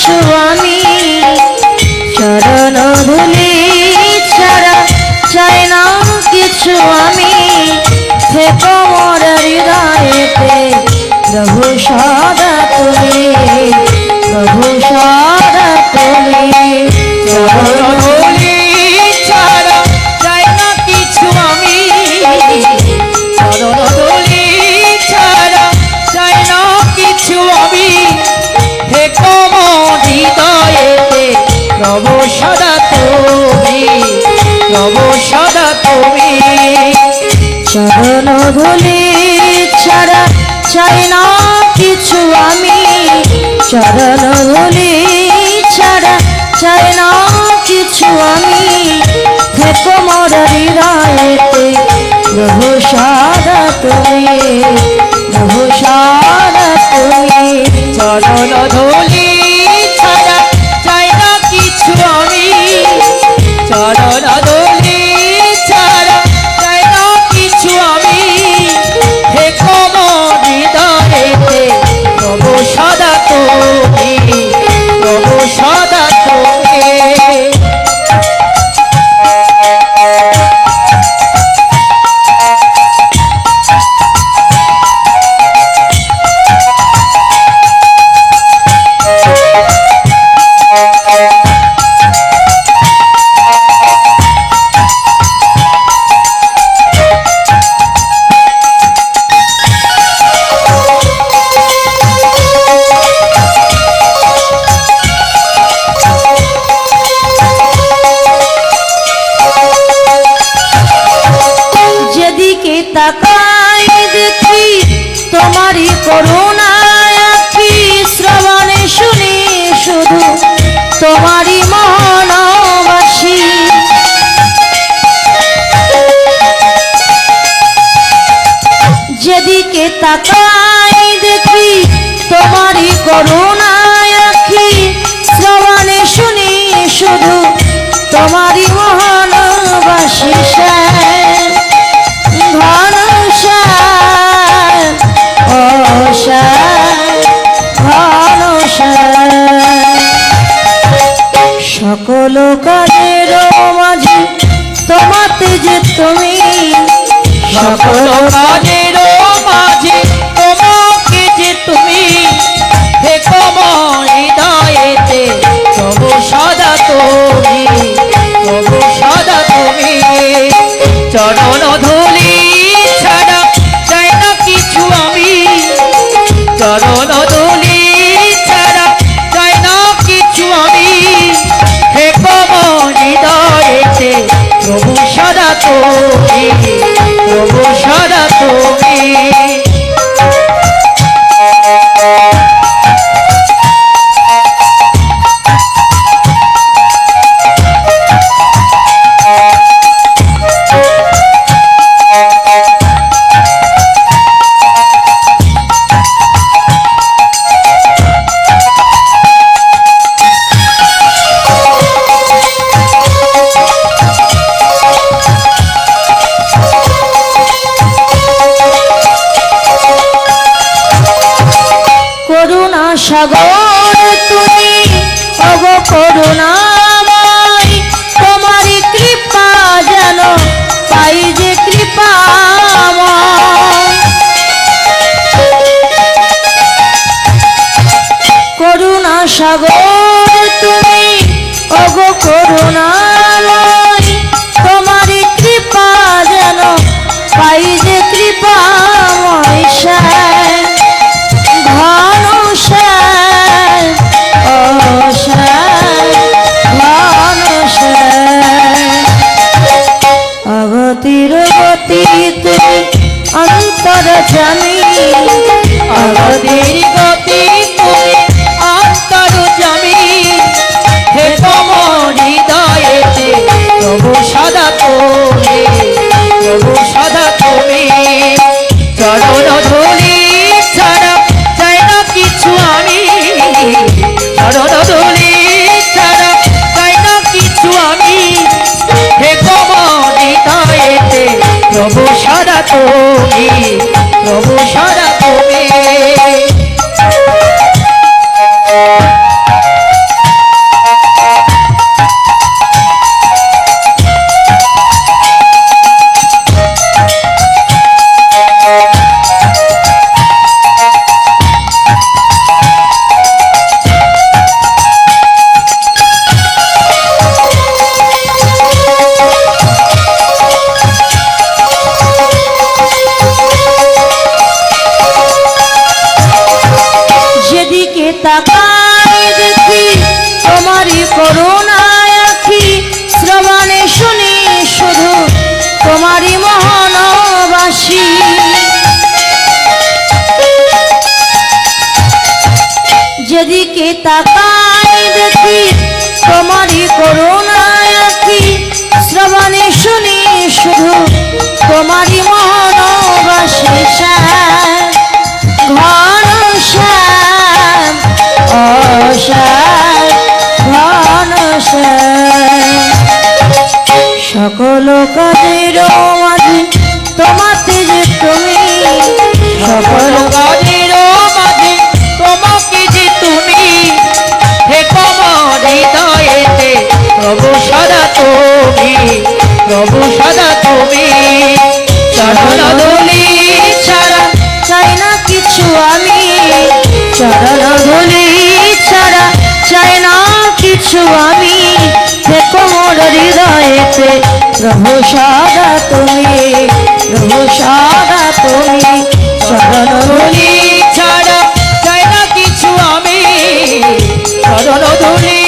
কিছু আমি চরণ ধুলি ছাড়া চাই না কিছু আমি থেকো মোর হৃদয়েতে প্রভু সদা তুমি প্রভু সদা তুমি চরণ ধুলি ছাড়া চাই না কিছু আমি চরণ ধুলি ছাড়া চাই না কিছু আমি থেকো মোর হৃদয়েতে প্রভু সদা তুমি প্রভু সদা তুমি চরণ ধুলি ছাড়া চাই না কিছু আমি চরণ ধুলি ছাড়া চাই না কিছু আমি থেকো মোর হৃদয়েতে প্রভু সদা তুমি প্রভু সদা তুমি চরণ ধুলি ছাড়া চাই না কিছু আমি চরণ ধুলি ছাড়া চাই না কিছু আমি থেকো মোর হৃদয়েতে প্রভু সদা তুমি প্রভু সদা তুমি যেদিকে তাকাই দেখি তোমারই করুণা আঁখি শ্রবণে শুনি শুধু তোমারই মনবাসী যেদিকে তাকাই দেখি তোমারই করুণা আঁখি শ্রবণে শুনি শুধু তোমারই মনবাসী ঘন সকল কাজের মাঝে তোমাতে যে তুমি সকল কাজের মাঝে তোমাকে যে তুমি থেকো মোর হৃদয়েতে প্রভু সদা তুমি প্রভু সদা তুমি চরণ ধুলি ছাড়া চাই না কিছু আমি চরণ ধুলি ছাড়া চাই না কিছু আমি থেকো মোর হৃদয়েতে প্রভু সদা তুমি প্রভু সদা তুমি করুণা সাগর তুমি অগ করুণাময় তোমারই কৃপা যেন পাই যে কৃপাময় করুণা সাগর তুমি অগ করুণাময় তোমারই কৃপা যেন পাই যে কৃপাময় অগতির গতি তুমি অন্তর জানি অগতির গতি তুমি অন্তর জামি থেকো মোর হৃদয়েতে প্রভু সদা তুমি প্রভু সদা তুমি চরণ ধুলি ছাড়া চাই না কিছু আমি চরণ ধুলি ছাড়া চাই না কিছু আমি থেকো মোর হৃদয়েতে প্রভু সদা তুমি প্রভু সদা তুমি প্রভু সদা তুমি, প্রভু সদা তুমি চরণ ধুলি ছাড়া চাই না কিছু আমি, চরণ ধুলি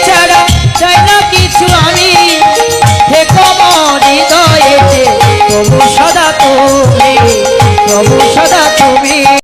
ছাড়া চাই না কিছু আমি, হে কমর হৃদয়েতে প্রভু সদা তুমি, প্রভু সদা তুমি।